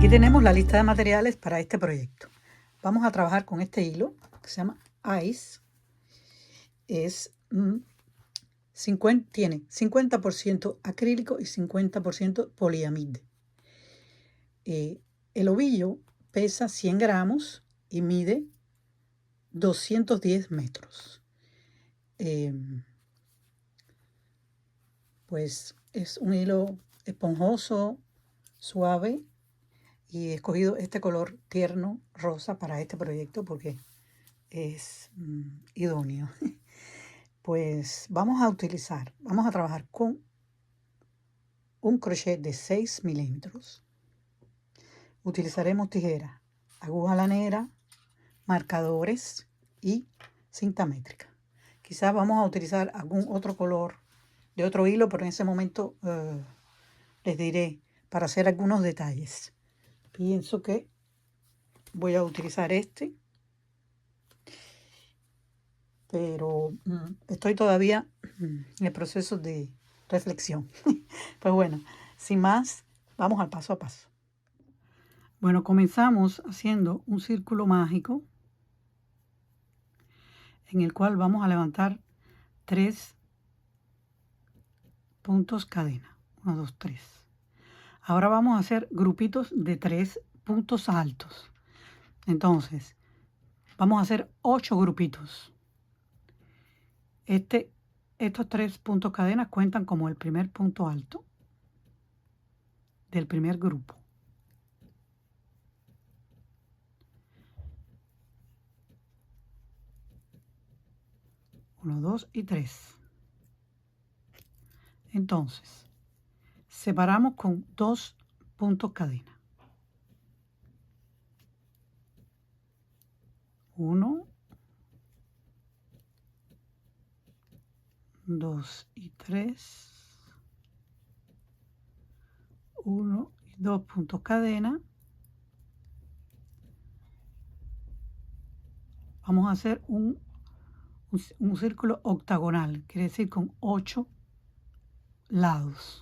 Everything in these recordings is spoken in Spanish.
Aquí tenemos la lista de materiales para este proyecto. Vamos a trabajar con este hilo que se llama Ice. Tiene 50% acrílico y 50% poliamide. El ovillo pesa 100 gramos y mide 210 metros. Pues es un hilo esponjoso, suave, y he escogido este color tierno rosa para este proyecto porque es idóneo. Pues vamos a trabajar con un crochet de 6 milímetros. Utilizaremos tijeras, aguja lanera, marcadores y cinta métrica. Quizás vamos a utilizar algún otro color de otro hilo, pero en ese momento les diré para hacer algunos detalles. Pienso que voy a utilizar este, pero estoy todavía en el proceso de reflexión. Pues bueno, sin más, vamos al paso a paso. Bueno, comenzamos haciendo un círculo mágico en el cual vamos a levantar 3 puntos cadena. 1, 2, 3. Ahora vamos a hacer grupitos de 3 puntos altos. Entonces, vamos a hacer 8 grupitos. Estos 3 puntos cadena cuentan como el primer punto alto del primer grupo. 1, 2 y 3. Entonces, separamos con 2 puntos cadena. 1, 2 y 3. 1 y 2 puntos cadena. Vamos a hacer un círculo octagonal, quiere decir con 8 lados.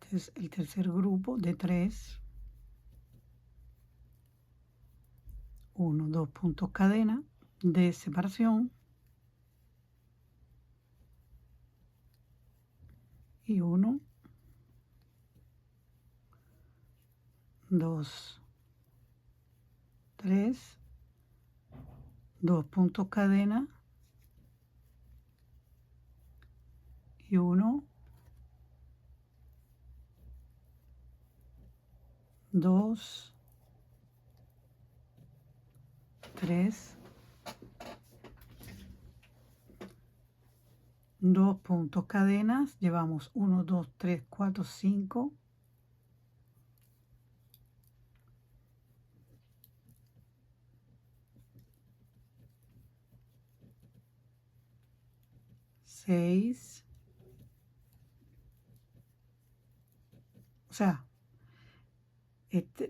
Este es el tercer grupo de 3. 1, 2 puntos cadena de separación. Y 1, 2, 3, 2 puntos cadena y 1, 2, 3, 2 puntos cadenas, llevamos 1, 2, 3, 4, 5, 6, o sea,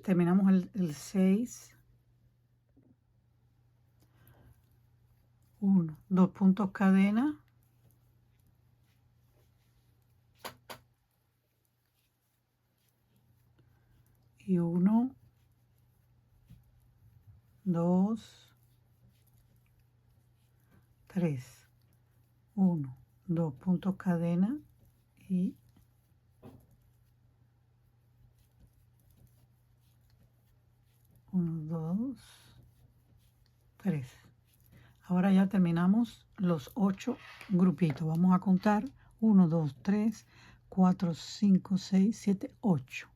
terminamos el 6, 1, 2 puntos cadena, y 1, 2, 3, 1, 2 puntos cadena y 1, 2, 3. Ahora ya terminamos los 8 grupitos. Vamos a contar 1, 2, 3, 4, 5, 6, 7, 8.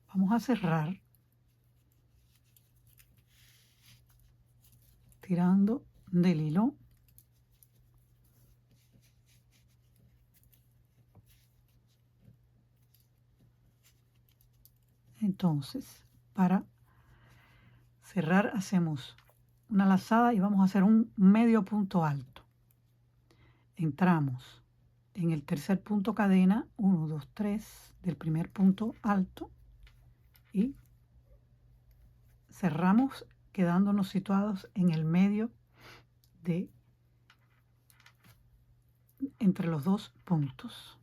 Vamos a cerrar tirando del hilo. Entonces, para cerrar hacemos una lazada y vamos a hacer un medio punto alto. Entramos en el tercer punto cadena, 1, 2, 3 del primer punto alto y cerramos quedándonos situados en el medio entre los 2 puntos.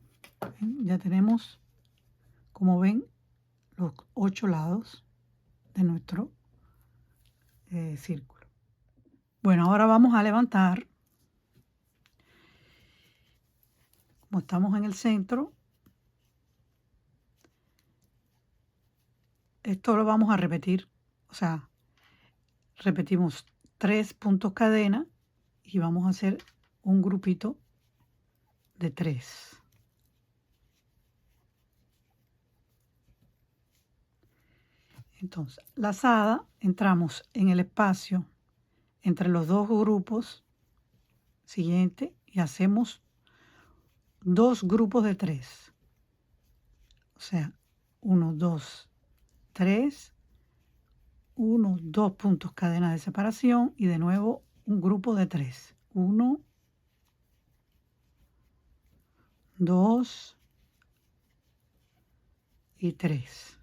Ya tenemos, como ven, los 8 lados de nuestro círculo. Bueno, ahora vamos a levantar. Como estamos en el centro, esto lo vamos a repetir. O sea, repetimos 3 puntos cadena y vamos a hacer un grupito de 3. Entonces, lazada, entramos en el espacio entre los dos grupos siguiente y hacemos 2 grupos de 3. O sea, 1, 2, 3, 1, 2 puntos cadena de separación y de nuevo un grupo de 3. 1, 2 y 3.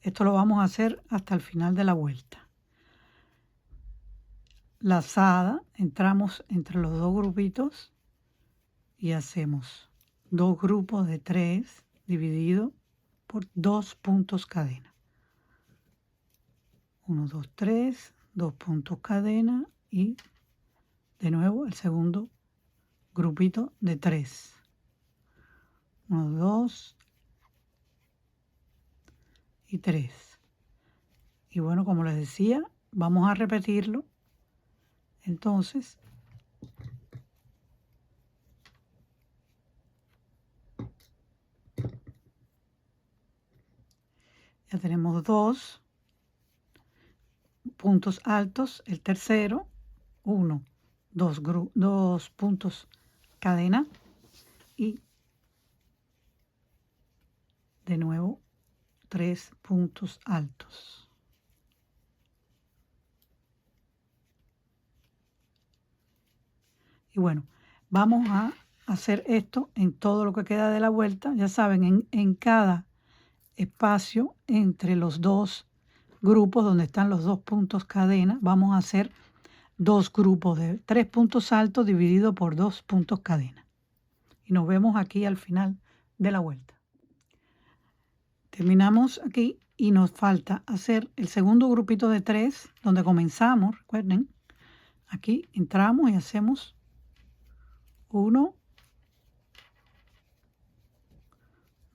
Esto lo vamos a hacer hasta el final de la vuelta. Lazada, entramos entre los dos grupitos y hacemos 2 grupos de 3 dividido por 2 puntos cadena. 1, 2, 3, 2 puntos cadena y de nuevo el segundo grupito de 3. 1, 2 y 3. Y bueno, como les decía, vamos a repetirlo. Entonces, ya tenemos 2 puntos altos, el tercero, 1, 2 puntos cadena y de nuevo 3 puntos altos. Y bueno, vamos a hacer esto en todo lo que queda de la vuelta. Ya saben, en cada espacio entre los dos grupos donde están los 2 puntos cadena, vamos a hacer 2 grupos de 3 puntos altos dividido por 2 puntos cadena. Y nos vemos aquí al final de la vuelta. Terminamos aquí y nos falta hacer el segundo grupito de 3 donde comenzamos, recuerden, aquí entramos y hacemos 1,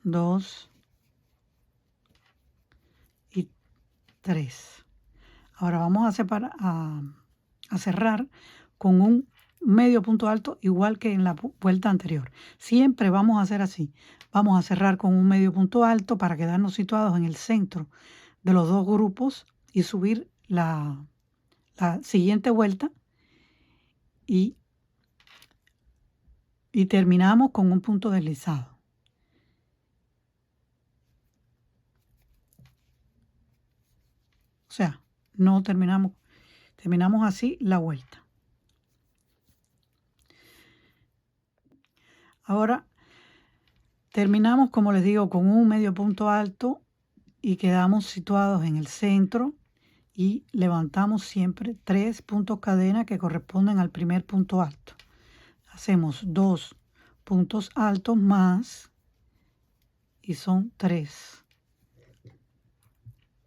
2 y 3. Ahora vamos a cerrar con un medio punto alto igual que en la vuelta anterior. Siempre vamos a hacer así. Vamos a cerrar con un medio punto alto para quedarnos situados en el centro de los dos grupos y subir la siguiente vuelta y terminamos con un punto deslizado. O sea, no terminamos así la vuelta. Ahora terminamos, como les digo, con un medio punto alto y quedamos situados en el centro y levantamos siempre 3 puntos cadena que corresponden al primer punto alto. Hacemos 2 puntos altos más y son 3.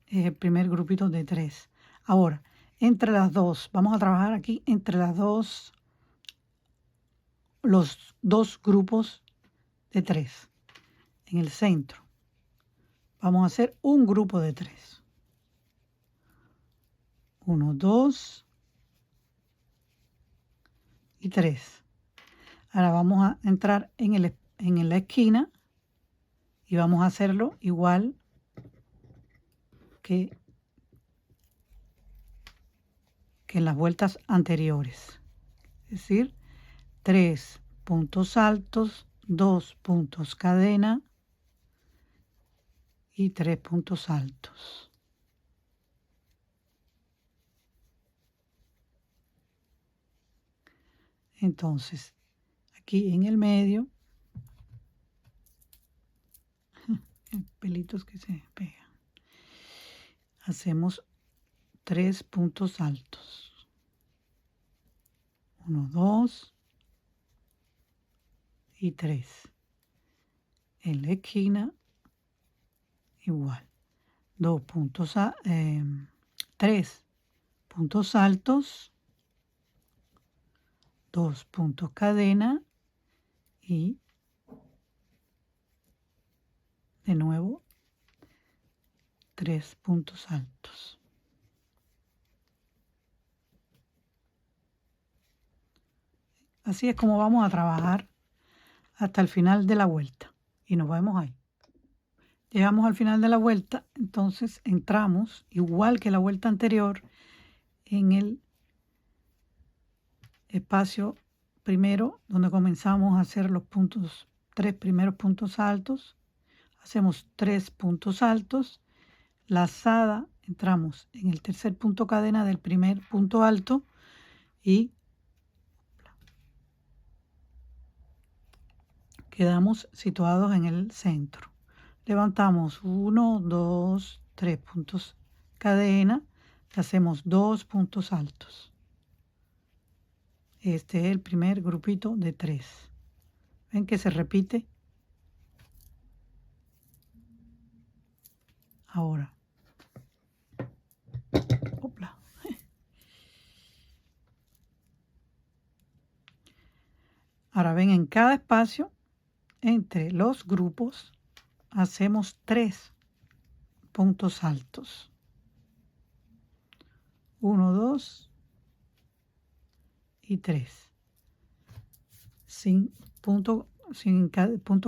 Es el primer grupito de 3. Ahora, entre las dos, vamos a trabajar aquí entre las dos, los dos grupos de 3. En el centro vamos a hacer un grupo de 3. 1, 2 y 3. Ahora vamos a entrar en la esquina y vamos a hacerlo igual que en las vueltas anteriores. Es decir, 3 puntos altos, 2 puntos cadena y 3 puntos altos. Entonces, aquí en el medio, el pelitos que se pegan, hacemos 3 puntos altos. 1, 2 y 3. En la esquina igual. 3 puntos altos, 2 puntos cadena y de nuevo 3 puntos altos. Así es como vamos a trabajar hasta el final de la vuelta y nos vemos ahí. Llegamos al final de la vuelta, entonces entramos igual que la vuelta anterior en el espacio primero donde comenzamos a hacer los puntos, 3 primeros puntos altos. Hacemos 3 puntos altos, lazada, entramos en el tercer punto cadena del primer punto alto y quedamos situados en el centro. Levantamos 1, 2, 3 puntos cadena, hacemos 2 puntos altos. Este es el primer grupito de 3. ¿Ven que se repite? Ahora. Opla. Ahora ven, en cada espacio, entre los grupos, hacemos 3 puntos altos. 1, 2 y 3. Sin puntos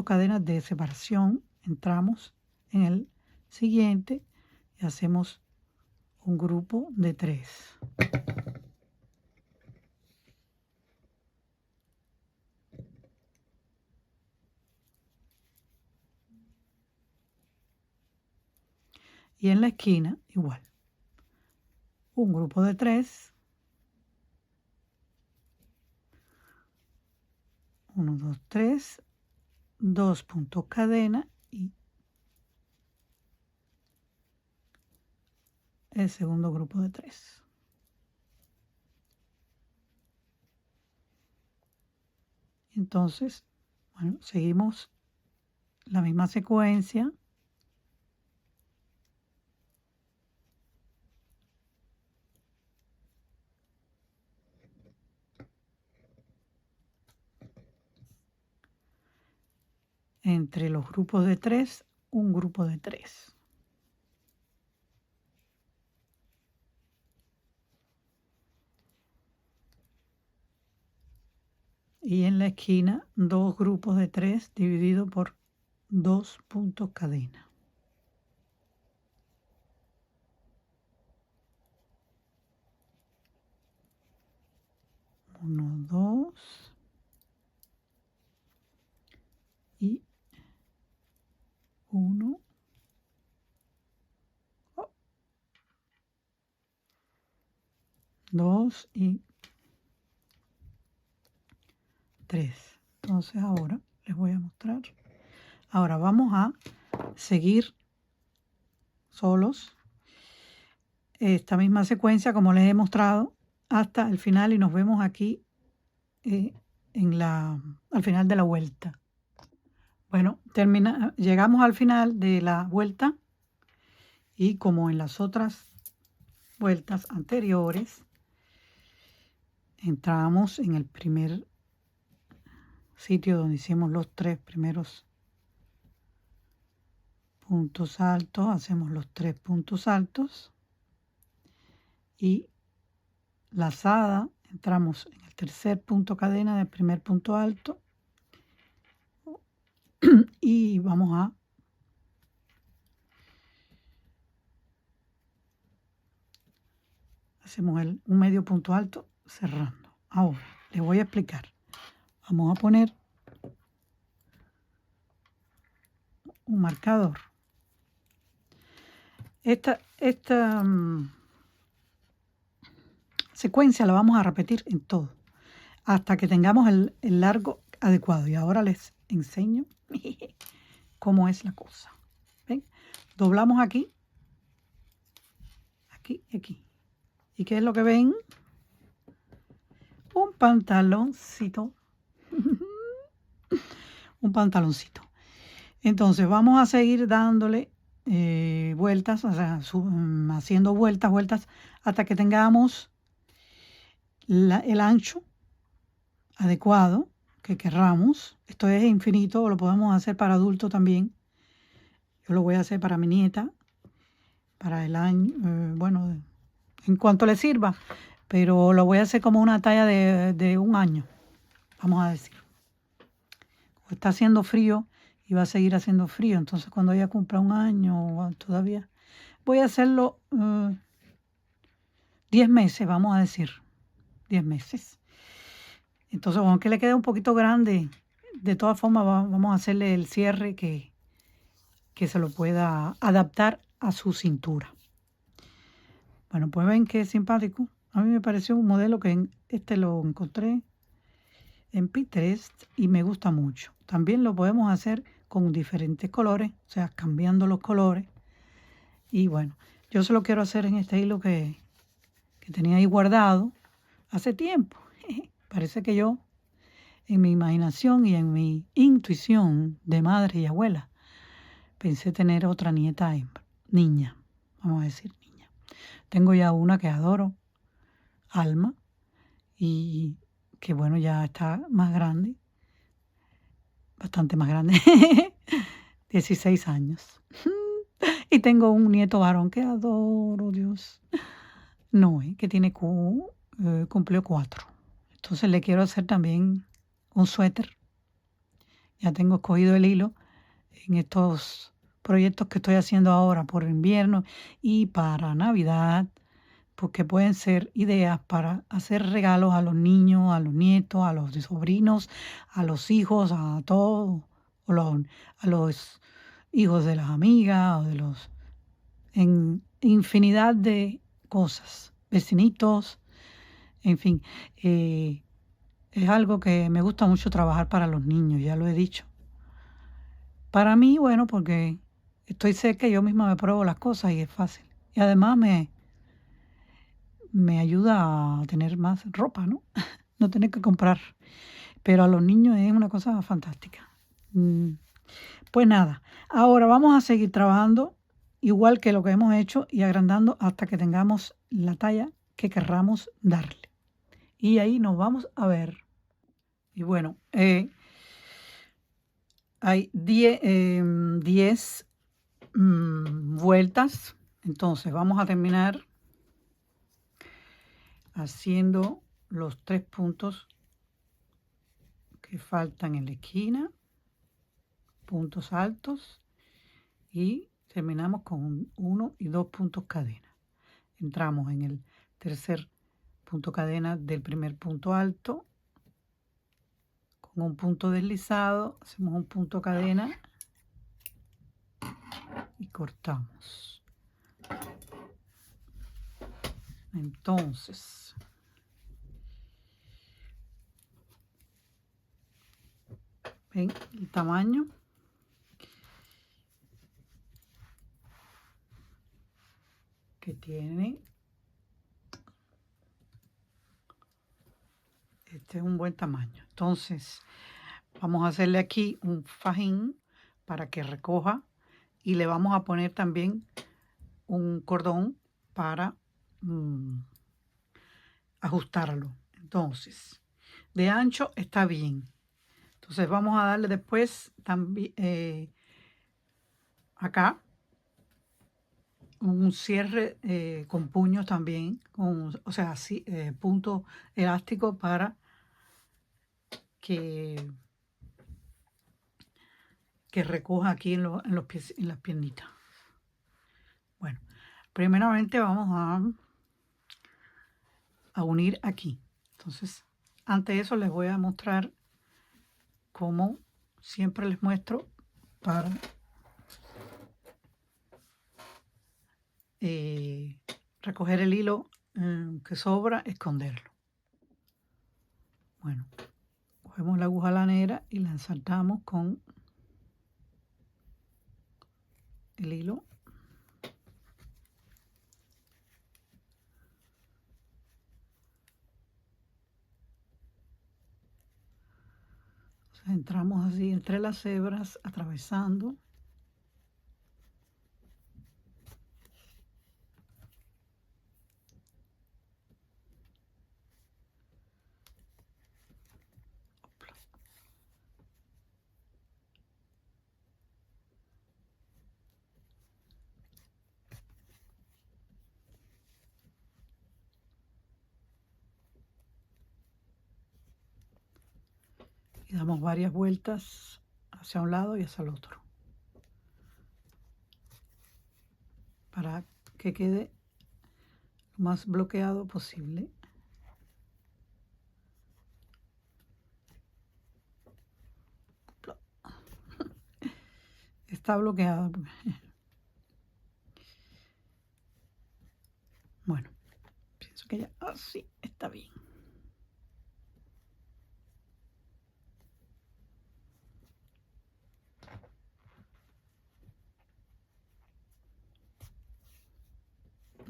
cadenas de separación, entramos en el siguiente y hacemos un grupo de 3. Y en la esquina igual. Un grupo de 3. 1, 2, 3. 2 puntos cadena y el segundo grupo de 3. Entonces, bueno, seguimos la misma secuencia. Entre los grupos de 3, un grupo de 3. Y en la esquina, 2 grupos de 3 dividido por 2 puntos cadena. 1, 2 y 1, 2 y 3. Entonces ahora les voy a mostrar. Ahora vamos a seguir solos esta misma secuencia como les he mostrado hasta el final y nos vemos aquí al final de la vuelta. Bueno, llegamos al final de la vuelta y como en las otras vueltas anteriores, entramos en el primer sitio donde hicimos los 3 primeros puntos altos, hacemos los 3 puntos altos y lazada, entramos en el tercer punto cadena del primer punto alto y vamos a hacemos un medio punto alto cerrando. Ahora les voy a explicar. Vamos a poner un marcador. Esta secuencia la vamos a repetir en todo hasta que tengamos el largo adecuado. Y ahora les enseño cómo es la cosa. ¿Ven? Doblamos aquí, aquí y aquí. ¿Y qué es lo que ven? Un pantaloncito. un pantaloncito. Entonces vamos a seguir dándole vueltas, o sea, haciendo vueltas hasta que tengamos el ancho adecuado que querramos. Esto es infinito, lo podemos hacer para adultos también. Yo lo voy a hacer para mi nieta, para el año, bueno, en cuanto le sirva, pero lo voy a hacer como una talla de 1 año, vamos a decir. Está haciendo frío y va a seguir haciendo frío, entonces cuando ella cumpla 1 año todavía, voy a hacerlo 10 meses, vamos a decir, 10 meses. Entonces, aunque le quede un poquito grande, de todas formas vamos a hacerle el cierre que se lo pueda adaptar a su cintura. Bueno, pues ven que simpático. A mí me pareció un modelo que lo encontré en Pinterest y me gusta mucho. También lo podemos hacer con diferentes colores, o sea, cambiando los colores. Y bueno, yo se lo quiero hacer en este hilo que tenía ahí guardado hace tiempo. Parece que yo, en mi imaginación y en mi intuición de madre y abuela, pensé tener otra nieta hembra, niña, vamos a decir niña. Tengo ya una que adoro, Alma, y que bueno, ya está más grande, bastante más grande, 16 años. Y tengo un nieto varón que adoro, Dios, Noé, que tiene cumplió 4. Entonces le quiero hacer también un suéter. Ya tengo escogido el hilo en estos proyectos que estoy haciendo ahora por invierno y para Navidad, porque pueden ser ideas para hacer regalos a los niños, a los nietos, a los sobrinos, a los hijos, a todos, a los hijos de las amigas, o de los, en infinidad de cosas, vecinitos, en fin. Es algo que me gusta mucho trabajar para los niños, ya lo he dicho. Para mí, bueno, porque estoy cerca y yo misma me pruebo las cosas y es fácil. Y además me ayuda a tener más ropa, ¿no? No tener que comprar. Pero a los niños es una cosa fantástica. Pues nada, ahora vamos a seguir trabajando igual que lo que hemos hecho y agrandando hasta que tengamos la talla que querramos darle. Y ahí nos vamos a ver. Y bueno, hay 10 vueltas. Entonces vamos a terminar haciendo los 3 puntos que faltan en la esquina, puntos altos, y terminamos con 1 y 2 puntos cadena. Entramos en el tercer punto cadena del primer punto alto con un punto deslizado, hacemos un punto cadena y cortamos. Entonces, ven el tamaño. Que tiene. Este es un buen tamaño. Entonces, vamos a hacerle aquí un fajín para que recoja y le vamos a poner también un cordón para ajustarlo. Entonces, de ancho está bien. Entonces vamos a darle después también acá un cierre con puños también, o sea, así, punto elástico para que recoja aquí en los pies, en las piernitas. Bueno, primeramente vamos a unir aquí. Entonces, antes de eso les voy a mostrar cómo siempre les muestro para recoger el hilo que sobra, esconderlo. Bueno, cogemos la aguja lanera y la ensartamos con el hilo. O Entramos así entre las hebras, atravesando. Y damos varias vueltas hacia un lado y hacia el otro, para que quede lo más bloqueado posible. Está bloqueado. Bueno, pienso que ya así está bien.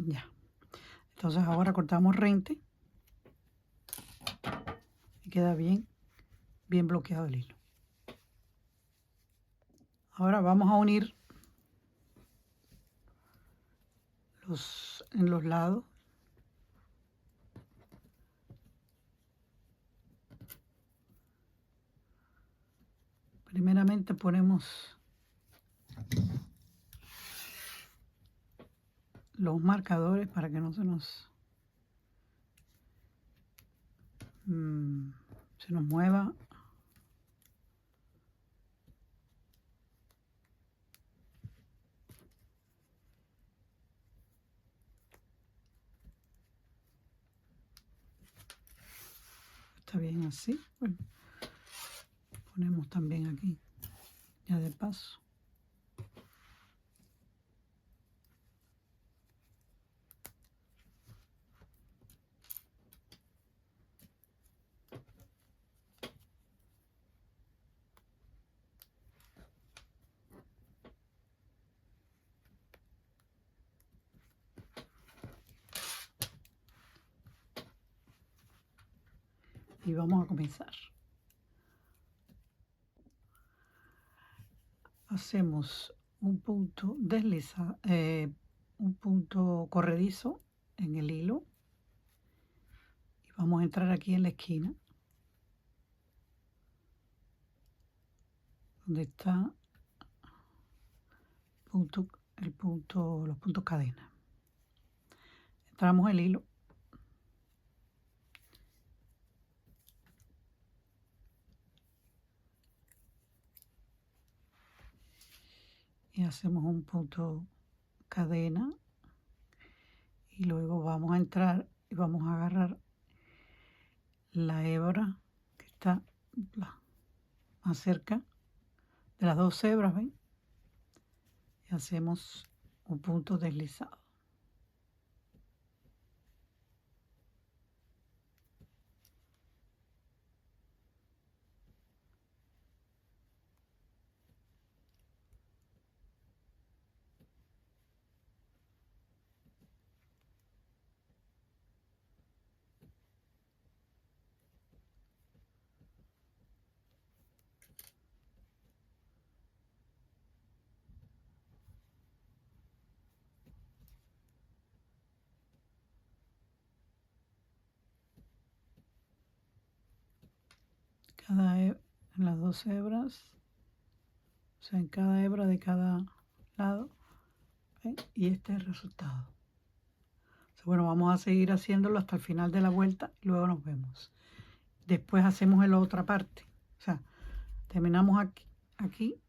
Ya. Entonces ahora cortamos rente y queda bien bloqueado el hilo. Ahora vamos a unir en los lados. Primeramente ponemos los marcadores para que no se nos mueva. Está bien así. Bueno, ponemos también aquí, ya de paso. Y vamos a comenzar. Hacemos un punto deslizado, un punto corredizo en el hilo. Y vamos a entrar aquí en la esquina, donde está los puntos cadena. Entramos el hilo. Y hacemos un punto cadena. Y luego vamos a entrar y vamos a agarrar la hebra que está más cerca de las dos hebras, ¿ven? Y hacemos un punto deslizado. En las dos hebras, o sea, en cada hebra de cada lado, ¿ven? Y este es el resultado. Bueno, vamos a seguir haciéndolo hasta el final de la vuelta y luego nos vemos. Después hacemos la otra parte, o sea, terminamos aquí,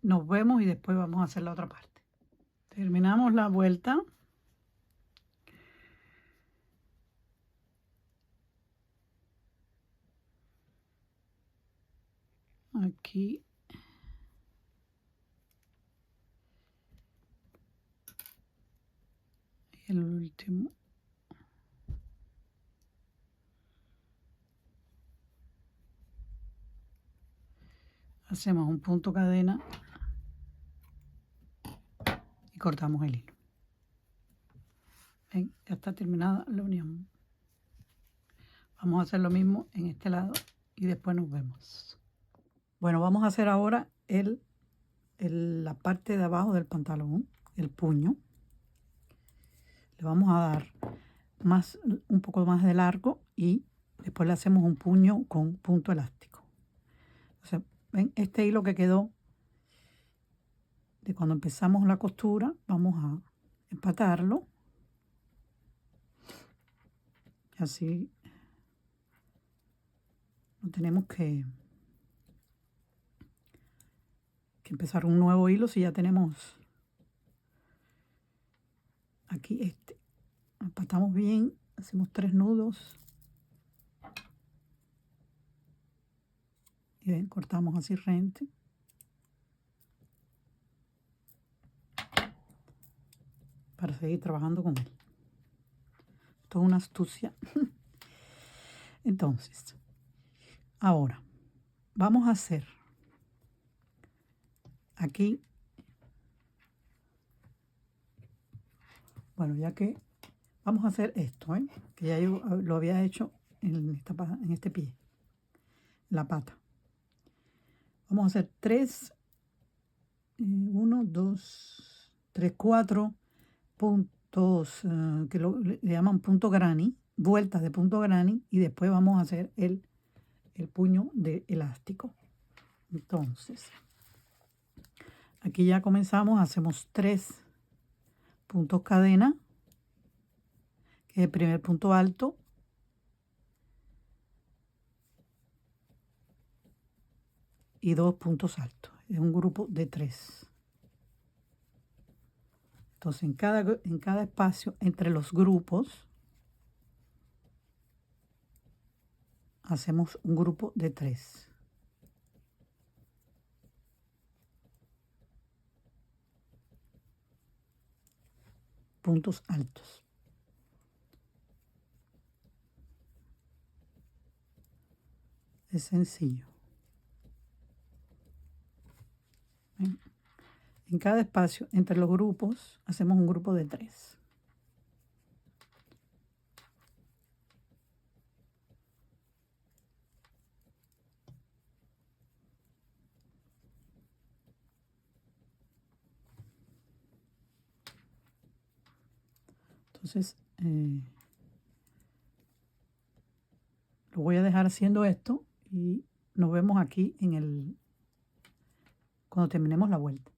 nos vemos y después vamos a hacer la otra parte. Terminamos la vuelta. Aquí. El último. Hacemos un punto cadena y cortamos el hilo. ¿Ven? Ya está terminada la unión. Vamos a hacer lo mismo en este lado. y después nos vemos. Bueno, vamos a hacer ahora la parte de abajo del pantalón, el puño. Le vamos a dar un poco más de largo y después le hacemos un puño con punto elástico. Entonces, ven, este hilo que quedó de cuando empezamos la costura, vamos a empatarlo. Así no tenemos que empezar un nuevo hilo si ya tenemos aquí este. Empatamos bien, hacemos 3 nudos y ven, cortamos así frente. Para seguir trabajando con él. Esto es una astucia. Entonces, ahora vamos a hacer aquí, bueno, ya que vamos a hacer esto, que ya yo lo había hecho en este pie, la pata. Vamos a hacer 3, 1, 2, 3, 4 puntos que le llaman punto granny, vueltas de punto granny, y después vamos a hacer el puño de elástico. Entonces, aquí ya comenzamos, hacemos 3 puntos cadena, que es el primer punto alto, y 2 puntos altos. Es un grupo de 3. Entonces, en cada espacio entre los grupos, hacemos un grupo de 3. Puntos altos. Es sencillo. ¿Ven? En cada espacio entre los grupos hacemos un grupo de 3. Entonces, lo voy a dejar haciendo esto y nos vemos aquí cuando terminemos la vuelta.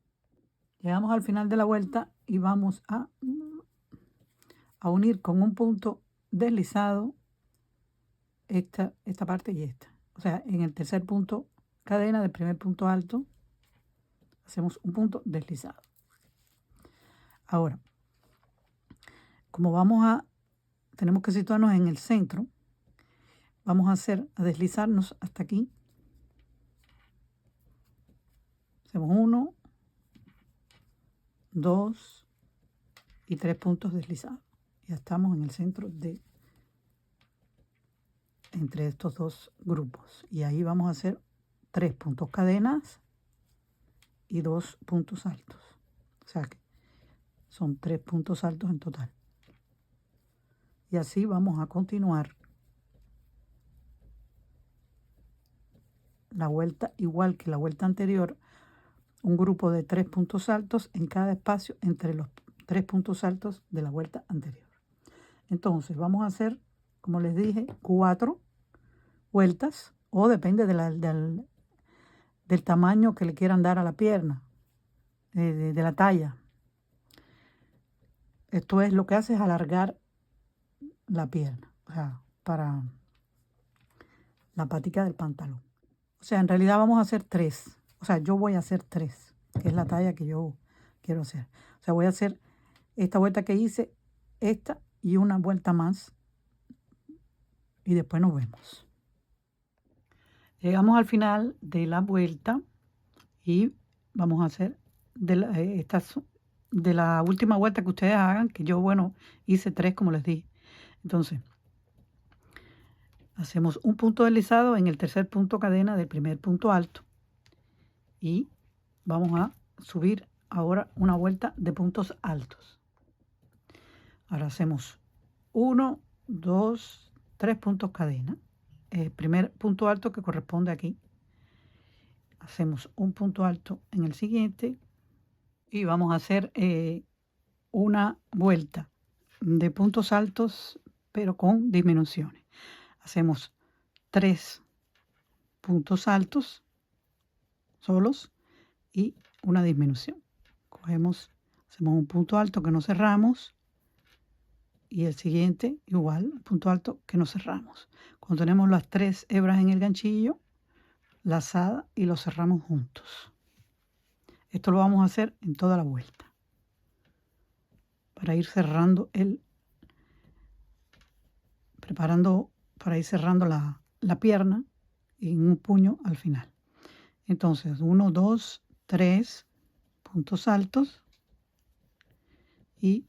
Llegamos al final de la vuelta y vamos a unir con un punto deslizado esta parte y esta. O sea, en el tercer punto cadena del primer punto alto hacemos un punto deslizado. Ahora, como tenemos que situarnos en el centro, vamos a deslizarnos hasta aquí. Hacemos 1, 2 y 3 puntos deslizados. Ya estamos en el centro entre estos dos grupos. Y ahí vamos a hacer 3 puntos cadenas y 2 puntos altos. O sea que son 3 puntos altos en total. Y así vamos a continuar la vuelta, igual que la vuelta anterior, un grupo de 3 puntos altos en cada espacio entre los 3 puntos altos de la vuelta anterior. Entonces vamos a hacer, como les dije, 4 vueltas, o depende del tamaño que le quieran dar a la pierna, de la talla. Esto es lo que hace es alargar la pierna, o sea, para la patica del pantalón. O sea, en realidad vamos a hacer 3. O sea, yo voy a hacer 3, que es la talla que yo quiero hacer. O sea, voy a hacer esta vuelta que hice, esta y una vuelta más. Y después nos vemos. Llegamos al final de la vuelta y vamos a hacer de la última vuelta que ustedes hagan, que yo, bueno, hice 3 como les dije. Entonces, hacemos un punto deslizado en el tercer punto cadena del primer punto alto y vamos a subir ahora una vuelta de puntos altos. Ahora hacemos 1, 2, 3 puntos cadena primer punto alto que corresponde aquí. Hacemos un punto alto en el siguiente y vamos a hacer una vuelta de puntos altos pero con disminuciones. Hacemos 3 puntos altos solos y una disminución. Hacemos un punto alto que no cerramos y el siguiente igual, un punto alto que no cerramos. Cuando tenemos las 3 hebras en el ganchillo, lazada y lo cerramos juntos. Esto lo vamos a hacer en toda la vuelta para ir cerrando para ir cerrando la pierna y en un puño al final. Entonces 1, 2, 3 puntos altos y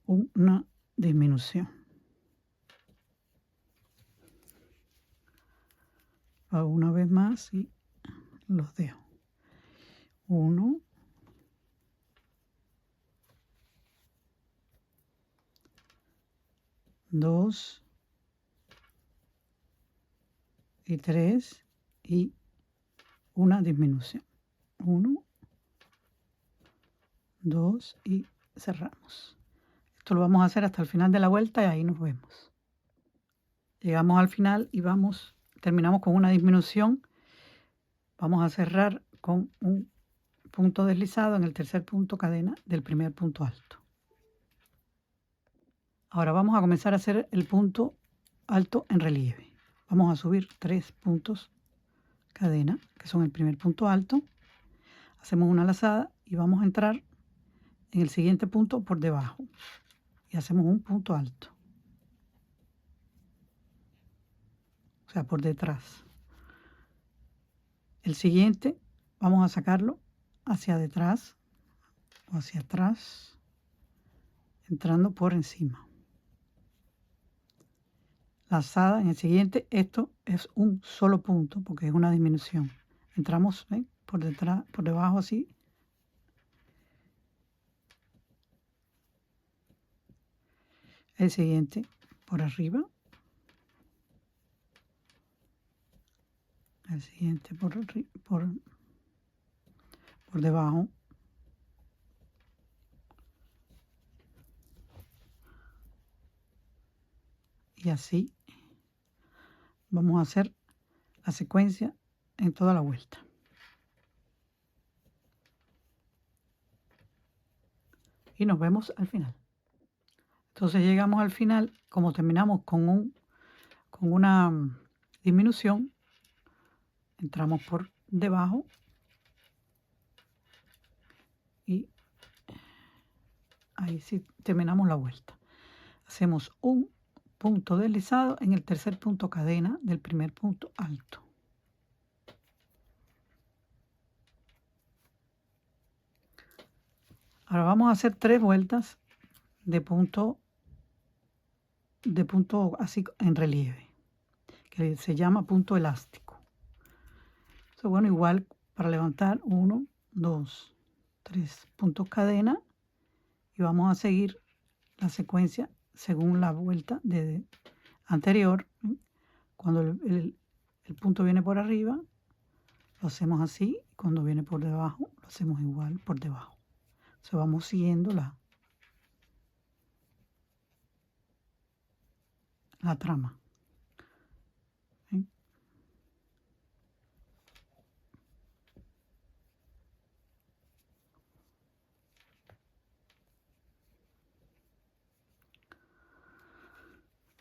una disminución. Hago una vez más y los dejo. 1, 2 y 3 y una disminución. 1, 2 y cerramos. Esto lo vamos a hacer hasta el final de la vuelta y ahí nos vemos. Llegamos al final y terminamos con una disminución. Vamos a cerrar con un punto deslizado en el tercer punto cadena del primer punto alto. Ahora vamos a comenzar a hacer el punto alto en relieve. Vamos a subir 3 puntos cadena, que son el primer punto alto. Hacemos una lazada y vamos a entrar en el siguiente punto por debajo. Y hacemos un punto alto. O sea, por detrás. El siguiente vamos a sacarlo hacia detrás o hacia atrás, entrando por encima. Lazada en el siguiente, esto es un solo punto porque es una disminución. Entramos por detrás, por debajo así. El siguiente por arriba. El siguiente por debajo. Y así vamos a hacer la secuencia en toda la vuelta. Y nos vemos al final. Entonces llegamos al final, como terminamos con una disminución, entramos por debajo y ahí sí terminamos la vuelta. Hacemos un punto deslizado en el tercer punto cadena del primer punto alto. Ahora vamos a hacer 3 vueltas de punto así en relieve, que se llama punto elástico. Entonces, bueno, igual para levantar 1, 2, 3 puntos cadena y vamos a seguir la secuencia según la vuelta anterior. Cuando el punto viene por arriba, lo hacemos así. Cuando viene por debajo, lo hacemos igual por debajo. Entonces vamos siguiendo la trama. ¿Sí?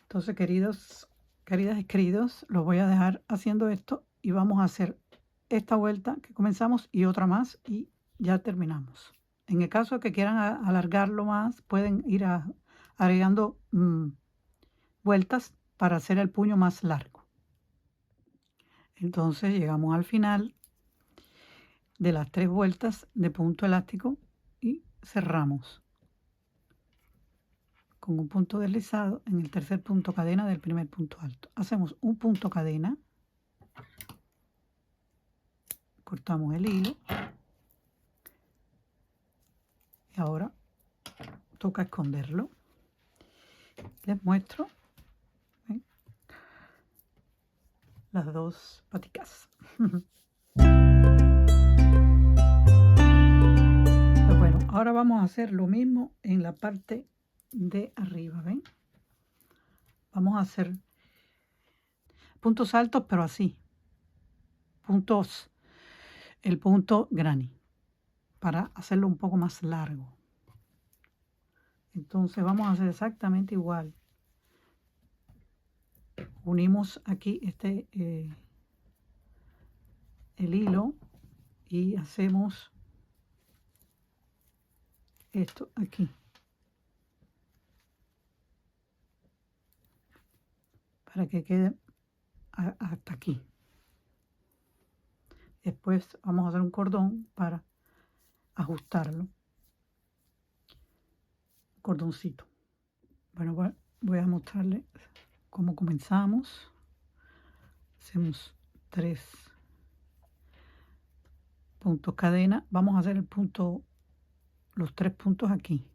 Entonces, queridas y queridos, los voy a dejar haciendo esto y vamos a hacer esta vuelta que comenzamos y otra más y ya terminamos. En el caso que quieran alargarlo más, pueden ir agregando vueltas para hacer el puño más largo. Entonces llegamos al final de las 3 vueltas de punto elástico y cerramos con un punto deslizado en el tercer punto cadena del primer punto alto. Hacemos un punto cadena, cortamos el hilo y ahora toca esconderlo. Les muestro las dos paticas. Pues bueno, ahora vamos a hacer lo mismo en la parte de arriba, ¿ven? Vamos a hacer puntos altos, pero así. Puntos, el punto granny, para hacerlo un poco más largo. Entonces vamos a hacer exactamente igual. Unimos aquí el hilo y hacemos esto aquí. Para que quede hasta aquí. Después vamos a hacer un cordón para ajustarlo. Un cordoncito. Bueno, voy a mostrarle cómo comenzamos. Hacemos 3 puntos cadena. Vamos a hacer el punto, los 3 puntos aquí.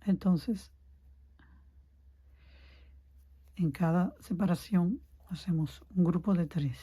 Entonces, en cada separación hacemos un grupo de 3.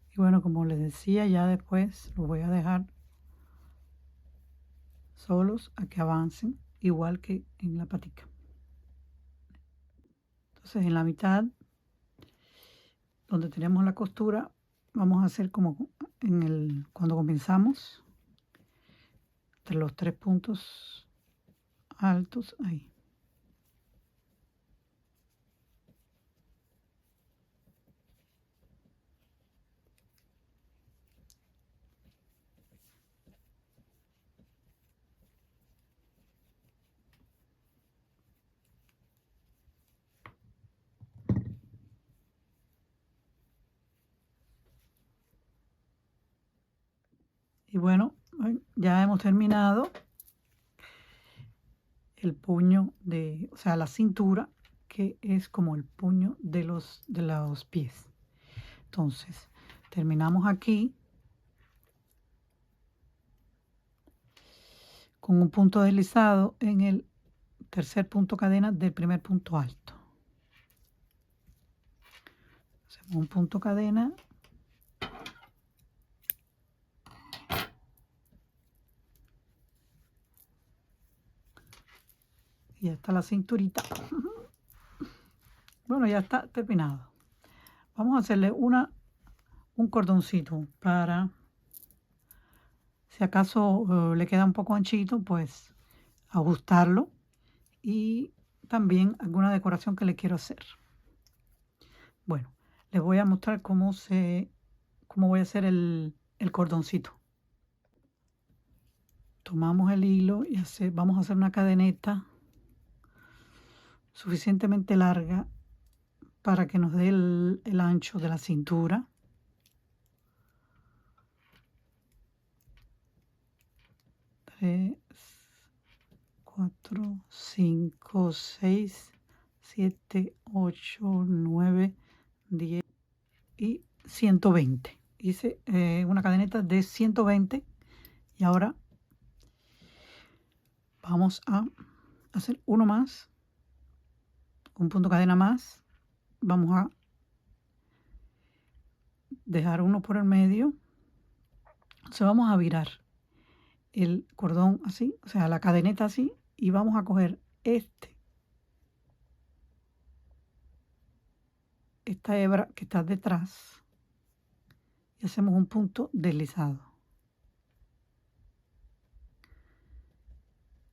Y bueno, como les decía, ya después los voy a dejar solos a que avancen, igual que en la patica. Entonces, en la mitad, donde tenemos la costura, vamos a hacer como cuando comenzamos, entre los 3 puntos altos, ahí. Y bueno, ya hemos terminado el puño o sea, la cintura, que es como el puño de los pies. Entonces, terminamos aquí con un punto deslizado en el tercer punto cadena del primer punto alto. Hacemos un punto cadena. Y ya está la cinturita. Bueno, ya está terminado. Vamos a hacerle un cordoncito para, si acaso le queda un poco anchito, pues ajustarlo. Y también alguna decoración que le quiero hacer. Bueno, les voy a mostrar cómo voy a hacer el cordoncito. Tomamos el hilo y vamos a hacer una cadeneta suficientemente larga para que nos dé el ancho de la cintura. 3, 4, 5, 6, 7, 8, 9, 10 y 120. Hice una cadeneta de 120 y ahora vamos a hacer uno más, un punto cadena más. Vamos a dejar uno por el medio. Entonces vamos a virar el cordón así, o sea, la cadeneta así, y vamos a coger esta hebra que está detrás y hacemos un punto deslizado.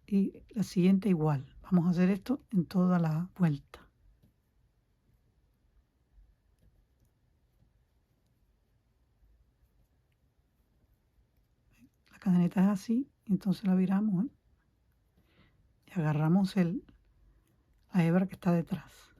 Y la siguiente igual. Vamos a hacer esto en toda la vuelta. La cadeneta es así, entonces la viramos, ¿eh? y agarramos la hebra que está detrás.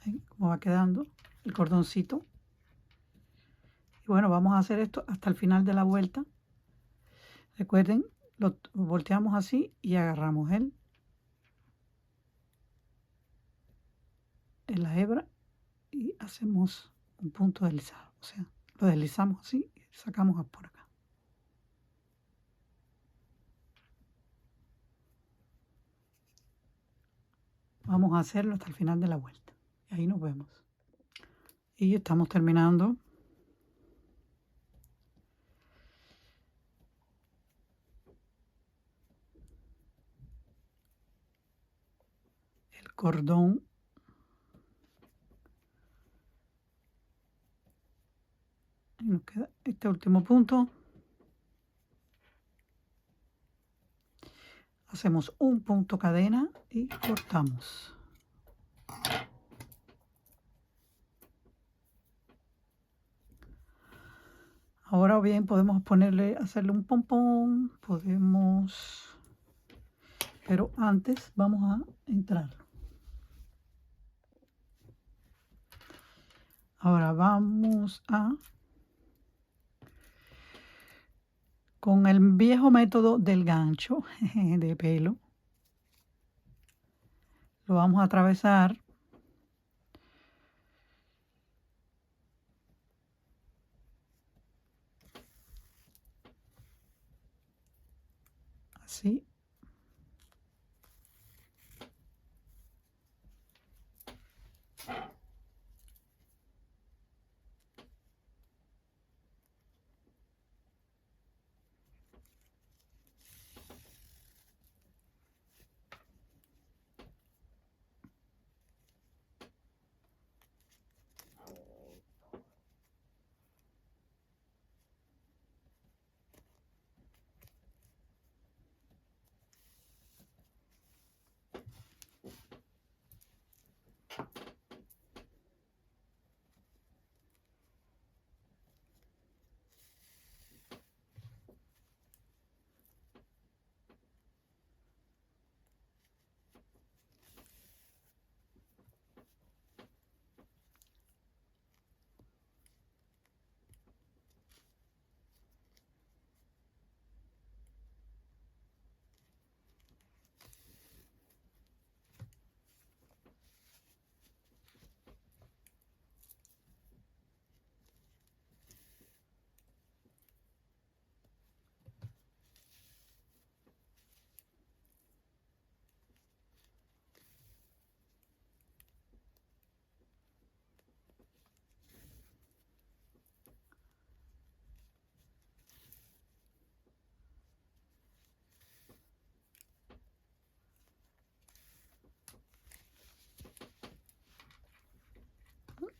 Ahí, como va quedando el cordoncito. Y bueno, vamos a hacer esto hasta el final de la vuelta. Recuerden, lo volteamos así y agarramos la hebra y hacemos un punto deslizado. O sea, lo deslizamos así y sacamos por acá. Vamos a hacerlo hasta el final de la vuelta. Y ahí nos vemos. Y estamos terminando. El cordón. Ahí nos queda este último punto. Hacemos un punto cadena y cortamos. Ahora bien podemos hacerle un pompón, pero antes vamos a entrar. Ahora vamos con el viejo método del gancho de pelo, lo vamos a atravesar así.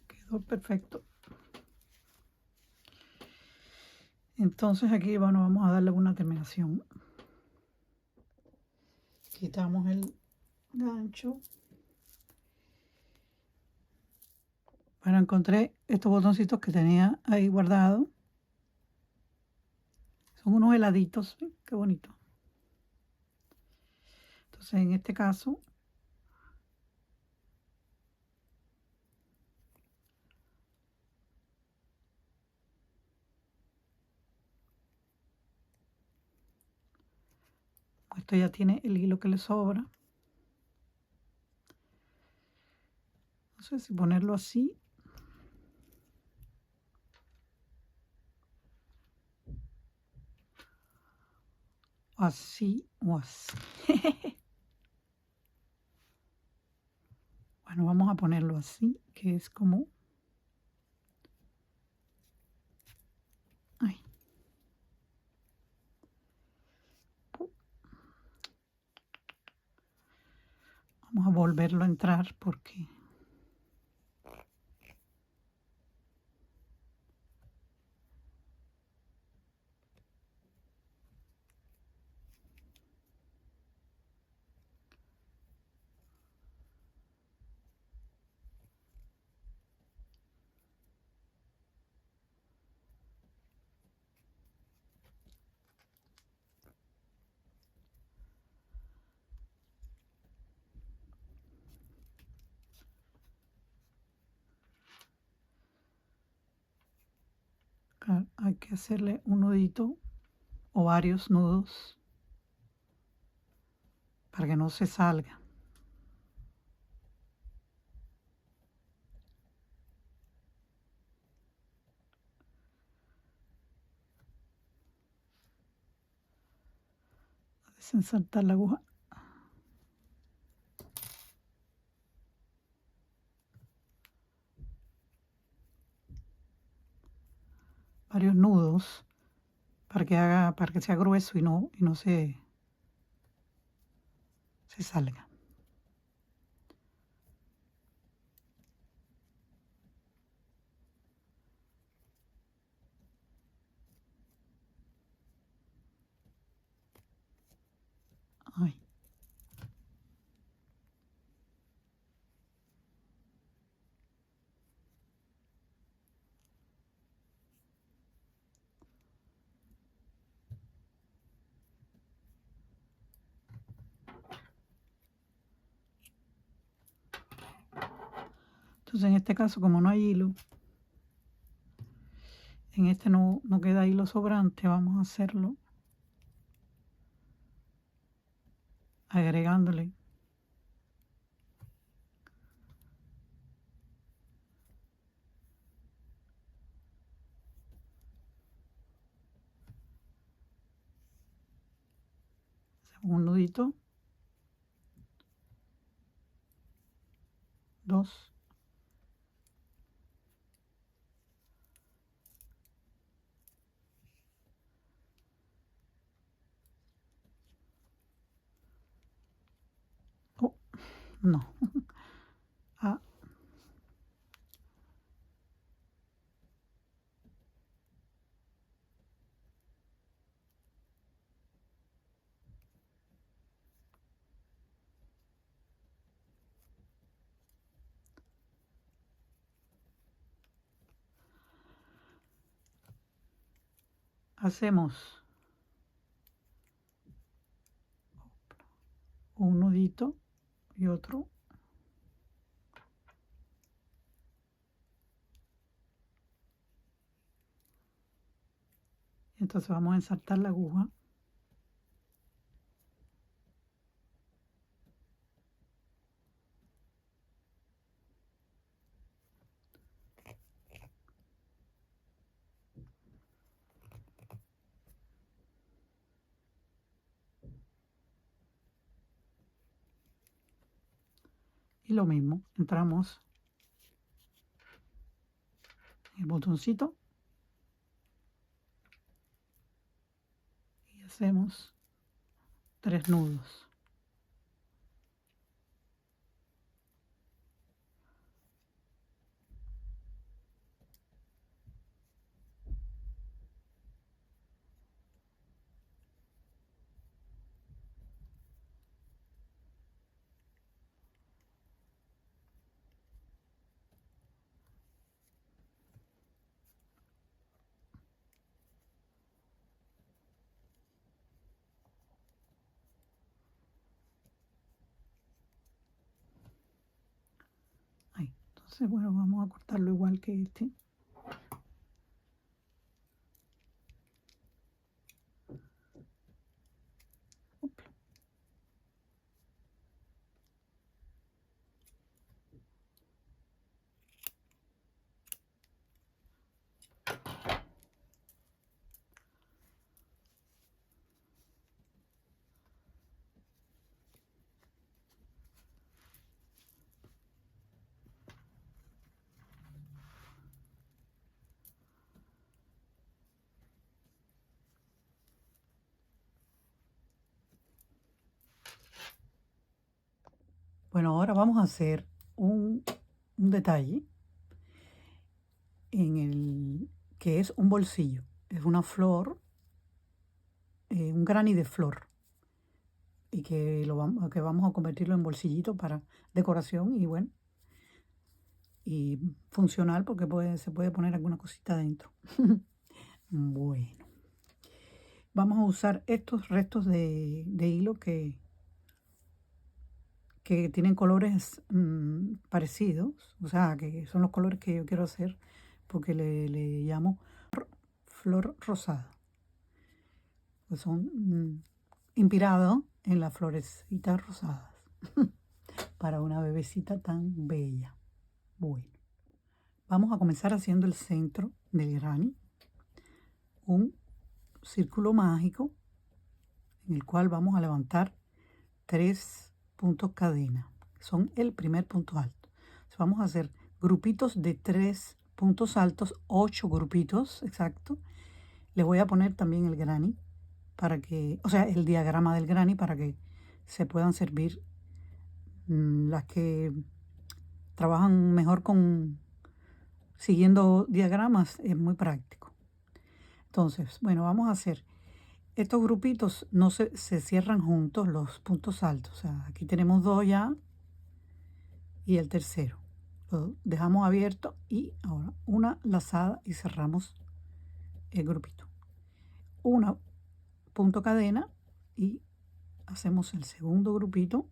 Quedó perfecto. Entonces aquí vamos a darle una terminación. Quitamos el gancho. Bueno, encontré estos botoncitos que tenía ahí guardados. Son unos heladitos, ¿sí? Qué bonito. Entonces en este caso esto ya tiene el hilo que le sobra. No sé si ponerlo así. Así o así. Bueno, vamos a ponerlo así, que es como Vamos a volverlo a entrar porque acá hay que hacerle un nudito o varios nudos para que no se salga. Desensaltar la aguja. Varios nudos para que sea grueso y no se salga. Ay. Entonces en este caso, como no hay hilo, en este no queda hilo sobrante, vamos a hacerlo agregándole un nudito, 2, oh, no, ah, hacemos un nudito y otro, entonces vamos a ensartar la aguja y lo mismo, entramos en el botoncito y hacemos 3 nudos. Ahí. Entonces, bueno, vamos a cortarlo igual que este. Upla. Bueno, ahora vamos a hacer un detalle en el que es un bolsillo. Es una flor, un granny de flor. Y que vamos a convertirlo en bolsillito para decoración y bueno, y funcional porque se puede poner alguna cosita dentro. Bueno, vamos a usar estos restos de hilo que tienen colores parecidos, o sea, que son los colores que yo quiero hacer porque le llamo flor rosada. Pues son inspirados en las florecitas rosadas para una bebecita tan bella. Bueno, vamos a comenzar haciendo el centro del granny, un círculo mágico en el cual vamos a levantar 3 puntos cadena. Son el primer punto alto. Entonces vamos a hacer grupitos de 3 puntos altos, 8 grupitos, exacto. Les voy a poner también el granny para que, o sea, el diagrama del granny para que se puedan servir las que trabajan mejor con siguiendo diagramas, es muy práctico. Entonces, bueno, vamos a hacer estos grupitos, no se cierran juntos los puntos altos. O sea, aquí tenemos 2 ya y el tercero. Lo dejamos abierto y ahora una lazada y cerramos el grupito. Una punto cadena y hacemos el segundo grupito.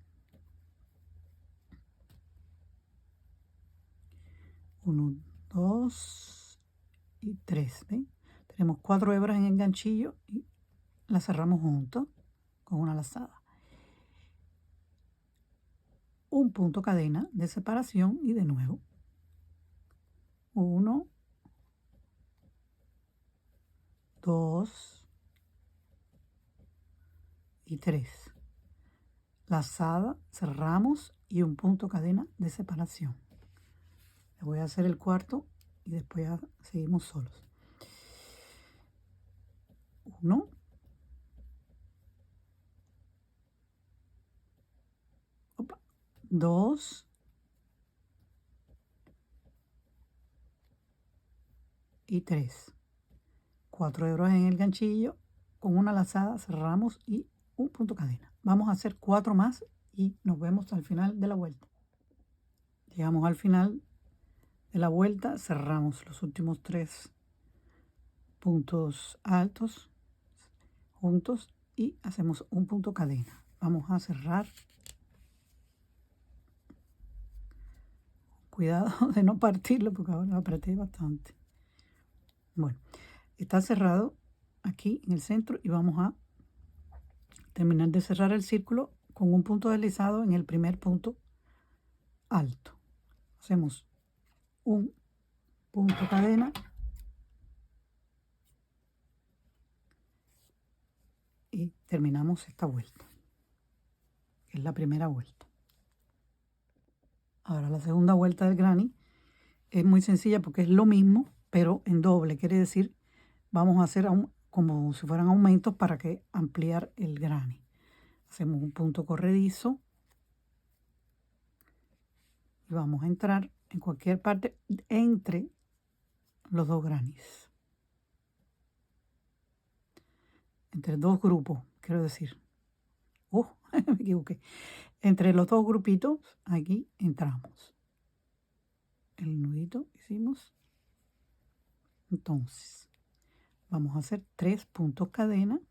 1, 2 y 3. ¿Ven? Tenemos 4 hebras en el ganchillo y las cerramos juntos con una lazada. Un punto cadena de separación y de nuevo 1, 2 y 3. Lazada, cerramos y un punto cadena de separación. Le voy a hacer el cuarto y después ya seguimos solos. 1, 2 y 3. 4 hebras en el ganchillo, con una lazada cerramos y un punto cadena. Vamos a hacer 4 más y nos vemos al final de la vuelta. Llegamos al final de la vuelta, cerramos los últimos 3 puntos altos juntos y hacemos un punto cadena. Vamos a cerrar. Cuidado de no partirlo porque ahora lo apreté bastante. Bueno, está cerrado aquí en el centro y vamos a terminar de cerrar el círculo con un punto deslizado en el primer punto alto. Hacemos un punto cadena y terminamos esta vuelta, que es la primera vuelta. Ahora la segunda vuelta del granny es muy sencilla porque es lo mismo, pero en doble. Quiere decir, vamos a hacer como si fueran aumentos para que ampliar el granny. Hacemos un punto corredizo y vamos a entrar en cualquier parte entre los dos grannies. Entre dos grupos, quiero decir. Me equivoqué. Entre los dos grupitos, aquí entramos. El nudito hicimos. Entonces, vamos a hacer 3 puntos cadena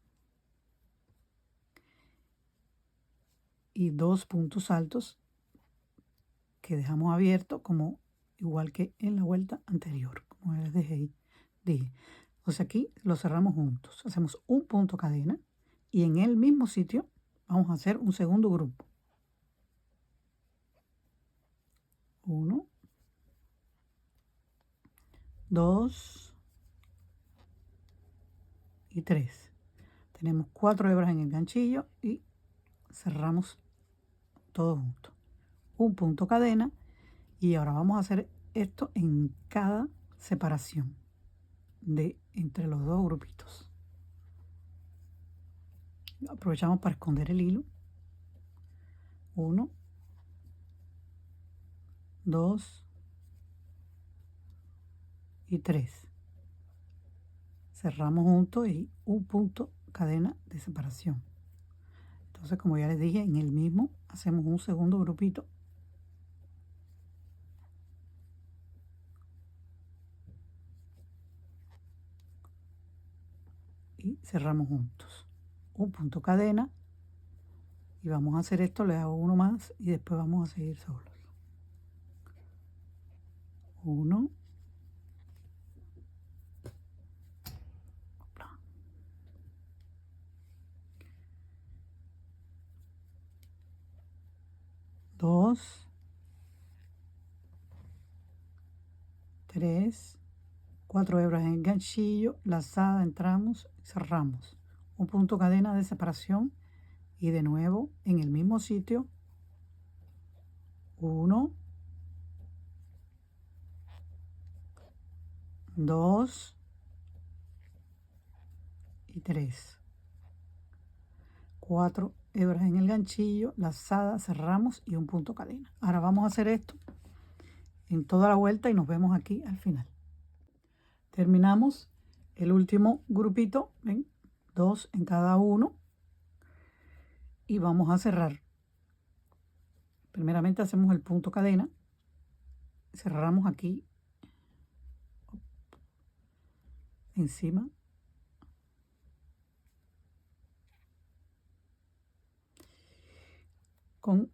y 2 puntos altos que dejamos abierto como igual que en la vuelta anterior, como les dije. Entonces aquí lo cerramos juntos. Hacemos un punto cadena y en el mismo sitio vamos a hacer un segundo grupo. 1, 2 y 3. Tenemos 4 hebras en el ganchillo y cerramos todo junto. Un punto cadena y ahora vamos a hacer esto en cada separación de entre los dos grupitos. Aprovechamos para esconder el hilo. 1, 2 y 3. Cerramos juntos y un punto cadena de separación. Entonces, como ya les dije, en el mismo hacemos un segundo grupito y cerramos juntos. Un punto cadena y vamos a hacer esto, le hago uno más y después vamos a seguir solos. 1, 2, 3, 4 hebras en el ganchillo, lazada, entramos, cerramos. Un punto cadena de separación y de nuevo en el mismo sitio. 1, 2 y 3. 4 hebras en el ganchillo, lazada, cerramos y un punto cadena. Ahora vamos a hacer esto en toda la vuelta y nos vemos aquí al final. Terminamos el último grupito, ¿ven? 2 en cada uno y vamos a cerrar. Primeramente hacemos el punto cadena, cerramos aquí encima, con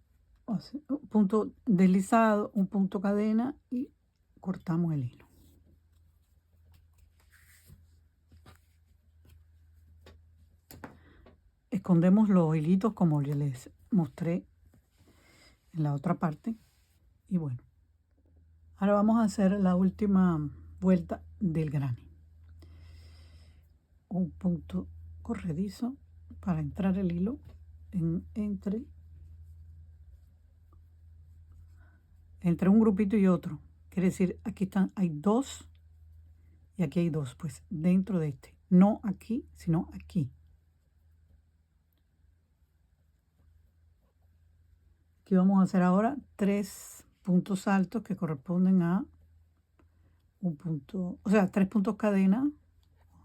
un punto deslizado, un punto cadena y cortamos el hilo. Escondemos los hilitos como yo les mostré en la otra parte y bueno, ahora vamos a hacer la última vuelta del granny. Un punto corredizo para entrar el hilo entre un grupito y otro. Quiere decir, aquí hay 2 y aquí hay 2, pues dentro de este. No aquí, sino aquí. Aquí vamos a hacer ahora 3 puntos altos que corresponden a un punto, o sea, 3 puntos cadena,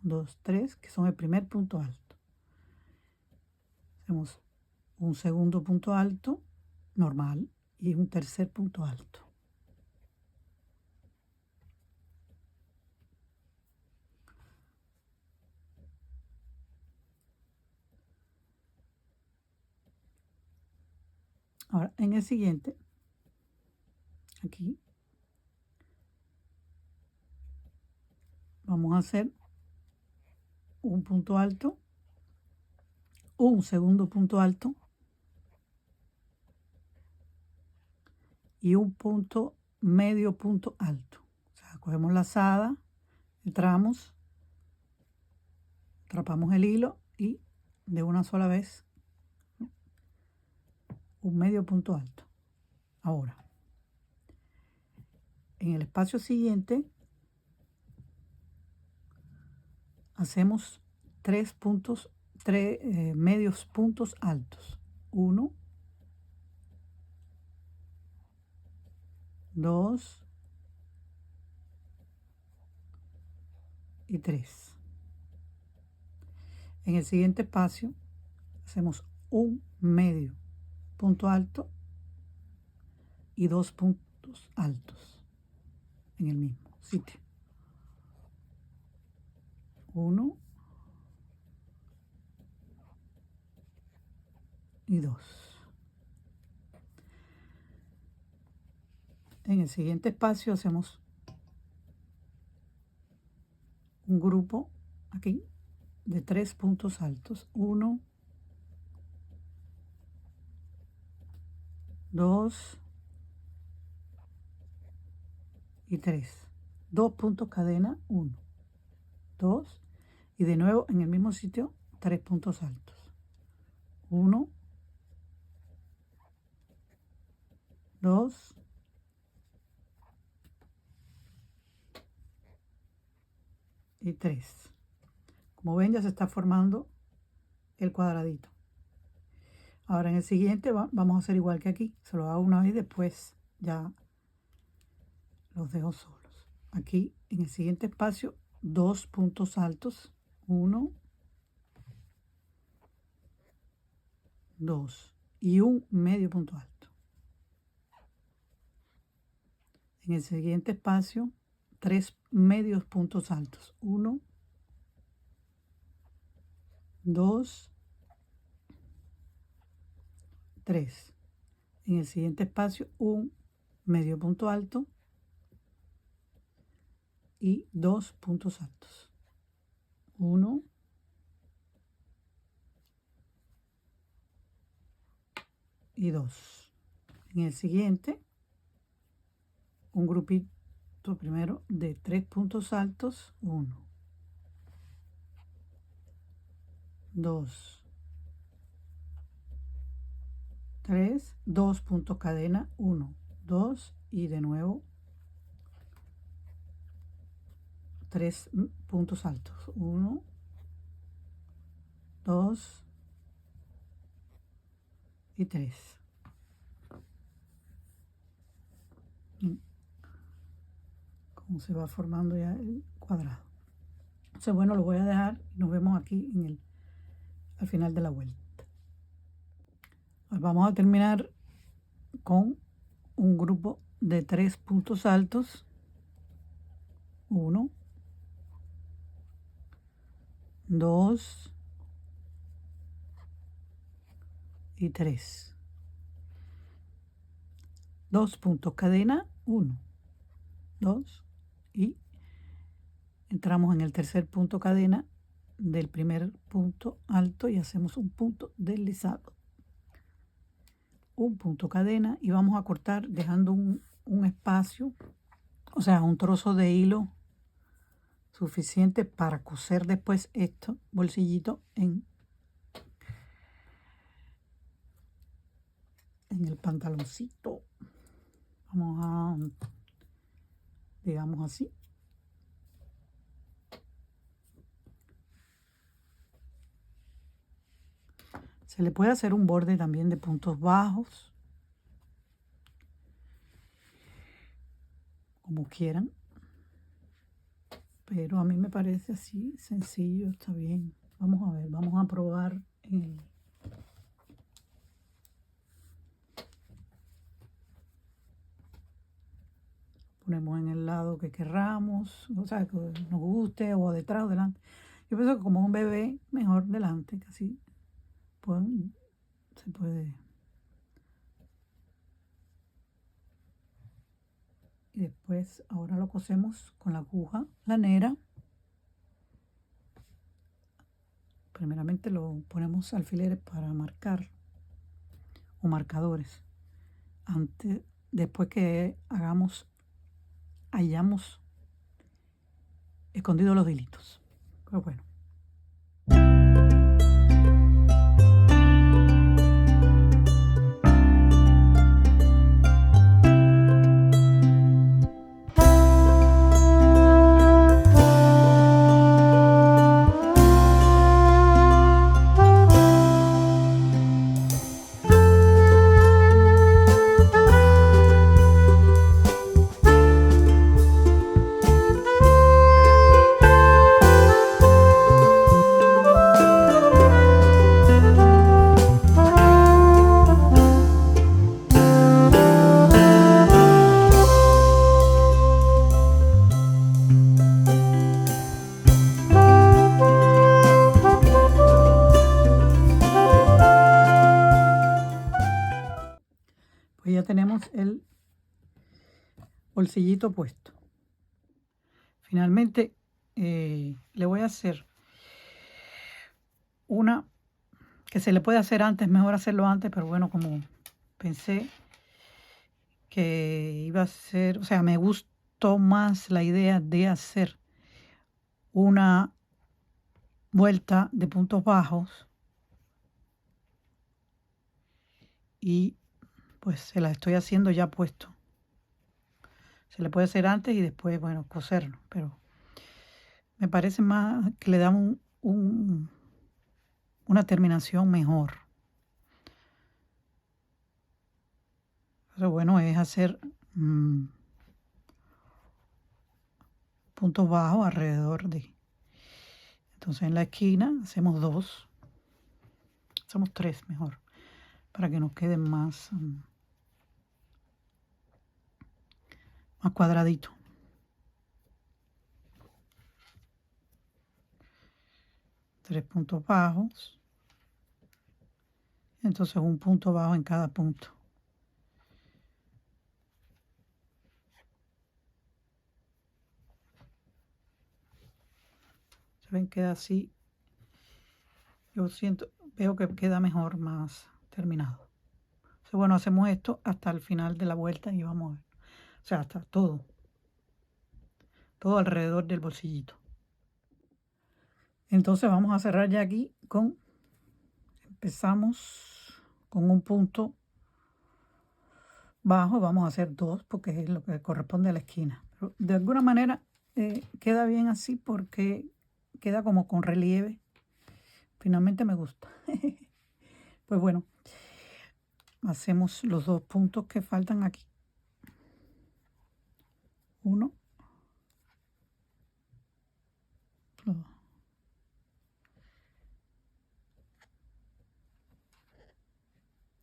2, 3, que son el primer punto alto. Hacemos un segundo punto alto normal y un tercer punto alto. Ahora, en el siguiente, aquí, vamos a hacer un punto alto, un segundo punto alto y un punto medio punto alto. O sea, cogemos lazada, entramos, atrapamos el hilo y de una sola vez un medio punto alto. Ahora, en el espacio siguiente hacemos 3 medios puntos altos. 1, 2 y 3. En el siguiente espacio hacemos un medio punto alto y 2 puntos altos en el mismo sitio. 1 y 2. En el siguiente espacio hacemos un grupo aquí de 3 puntos altos. 1, 2 y 3. 2 puntos cadena, 1, 2 y de nuevo en el mismo sitio 3 puntos altos. 1, 2 y 3. Como ven, ya se está formando el cuadradito. Ahora en el siguiente vamos a hacer igual que aquí. Se lo hago una vez y después ya los dejo solos. Aquí en el siguiente espacio 2 puntos altos, 1, 2 y un medio punto alto. En el siguiente espacio 3 medios puntos altos, 1, 2, 3. En el siguiente espacio un medio punto alto y 2 puntos altos, 1, 2. En el siguiente un grupito primero de 3 puntos altos, 1, 2, 3, 2 puntos cadena, 1, 2 y de nuevo 3 puntos altos, 1, 2 y 3. Como se va formando ya el cuadrado. Entonces, bueno, lo voy a dejar y nos vemos aquí al final de la vuelta. Vamos a terminar con un grupo de 3 puntos altos, 1, 2 y 3. 2 puntos cadena, 1, 2 y entramos en el tercer punto cadena del primer punto alto y hacemos un punto deslizado, un punto cadena, y vamos a cortar dejando un espacio, o sea, un trozo de hilo suficiente para coser después esto bolsillito en el pantaloncito. Vamos a, digamos así. Se le puede hacer un borde también de puntos bajos, como quieran, pero a mí me parece así sencillo, está bien. Vamos a ver, vamos a probar ponemos en el lado que querramos, o sea, que nos guste, o detrás o delante. Yo pienso que como un bebé, mejor delante, que así se puede. Y después, ahora lo cosemos con la aguja lanera. Primeramente lo ponemos alfileres para marcar, o marcadores. Después que hayamos escondido los hilitos. Pero bueno. Pues ya tenemos el bolsillito puesto. Finalmente le voy a hacer una que se le puede hacer antes, mejor hacerlo antes, pero bueno, como pensé que iba a ser, o sea, me gustó más la idea de hacer una vuelta de puntos bajos, y pues se la estoy haciendo ya puesto. Se le puede hacer antes y después, bueno, coserlo, pero me parece más que le da una terminación mejor. Pero bueno, es hacer puntos bajos alrededor de. Entonces en la esquina hacemos 2, hacemos 3 mejor, para que nos queden más cuadraditos. Tres puntos bajos. Entonces un punto bajo en cada punto. ¿Se ven? Queda así. Yo veo que queda mejor, más terminado. Entonces, bueno, hacemos esto hasta el final de la vuelta y vamos a ver. O sea, hasta todo alrededor del bolsillito. Entonces vamos a cerrar ya aquí empezamos con un punto bajo, vamos a hacer 2 porque es lo que corresponde a la esquina. Pero de alguna manera queda bien así porque queda como con relieve. Finalmente me gusta. Pues bueno, hacemos los 2 puntos que faltan aquí. 1, 2.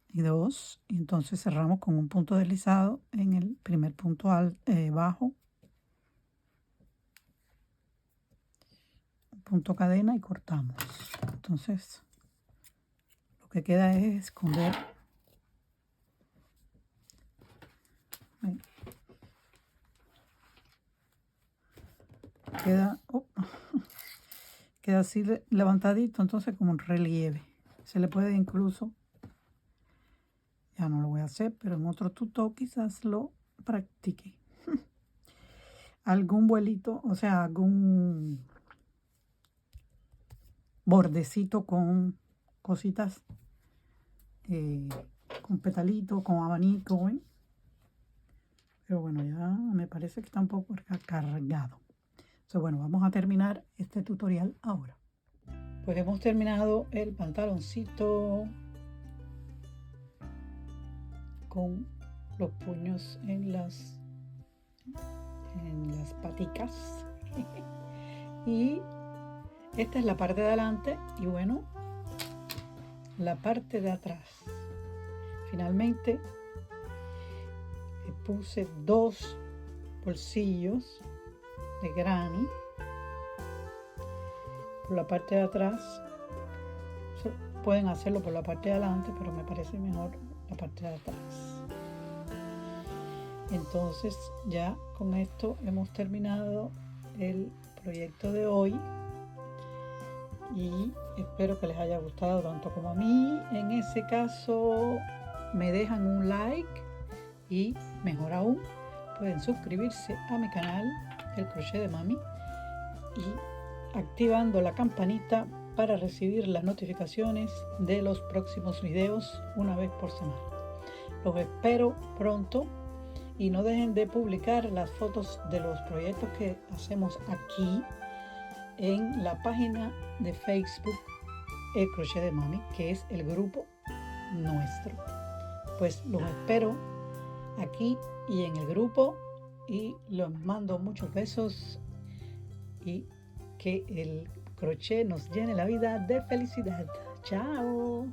Y 2, y entonces cerramos con un punto deslizado en el primer punto bajo, un punto cadena y cortamos. Entonces lo que queda es esconder. Ahí. Queda así levantadito, entonces como un relieve. Se le puede incluso, ya no lo voy a hacer, pero en otro tutorial quizás lo practique. Algún vuelito, o sea, algún bordecito con cositas, con petalitos, con abanico, ¿eh? Pero bueno, ya me parece que está un poco cargado. Entonces, bueno, vamos a terminar este tutorial ahora. Pues hemos terminado el pantaloncito con los puños en las paticas. Y esta es la parte de adelante y bueno, la parte de atrás. Finalmente le puse 2 bolsillos de granny por la parte de atrás. Pueden hacerlo por la parte de adelante, pero me parece mejor la parte de atrás. Entonces ya con esto hemos terminado el proyecto de hoy y espero que les haya gustado tanto como a mí. En ese caso me dejan un like y mejor aún pueden suscribirse a mi canal El Crochet de Mami y activando la campanita para recibir las notificaciones de los próximos videos una vez por semana. Los espero pronto y no dejen de publicar las fotos de los proyectos que hacemos aquí en la página de Facebook El Crochet de Mami, que es el grupo nuestro. Pues los espero aquí y en el grupo y les mando muchos besos y que el crochet nos llene la vida de felicidad. ¡Chao!